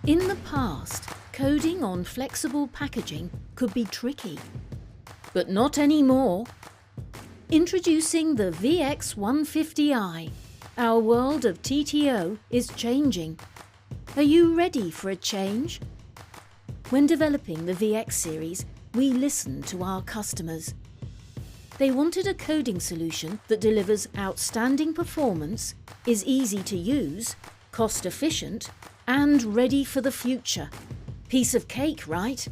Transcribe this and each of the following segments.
In the past, coding on flexible packaging could be tricky, but not anymore. Introducing the Vx150i. Our world of TTO is changing. Are you ready for a change? When developing the VX series, we listened to our customers. They wanted a coding solution that delivers outstanding performance, is easy to use, cost-efficient, and ready for the future. Piece of cake, right?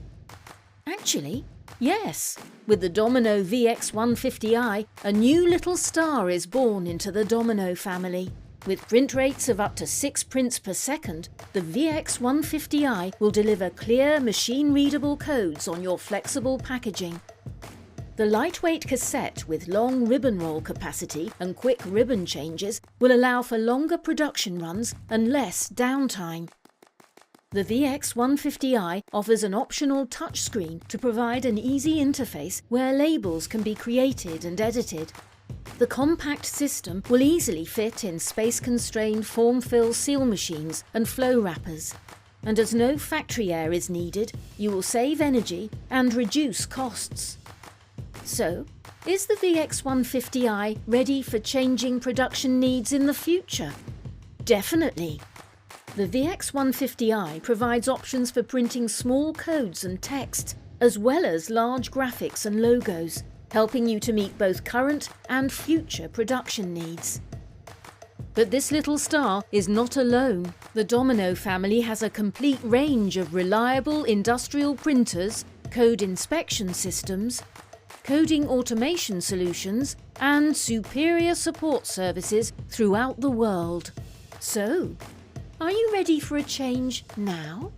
Actually, yes. With the Domino Vx150i, a new little star is born into the Domino family. With print rates of up to 6 prints per second, the Vx150i will deliver clear, machine-readable codes on your flexible packaging. The lightweight cassette with long ribbon roll capacity and quick ribbon changes will allow for longer production runs and less downtime. The Vx150i offers an optional touchscreen to provide an easy interface where labels can be created and edited. The compact system will easily fit in space-constrained form-fill seal machines and flow wrappers. And as no factory air is needed, you will save energy and reduce costs. So, is the Vx150i ready for changing production needs in the future? Definitely. The Vx150i provides options for printing small codes and text, as well as large graphics and logos, helping you to meet both current and future production needs. But this little star is not alone. The Domino family has a complete range of reliable industrial printers, code inspection systems, coding automation solutions, and superior support services throughout the world. So, are you ready for a change now?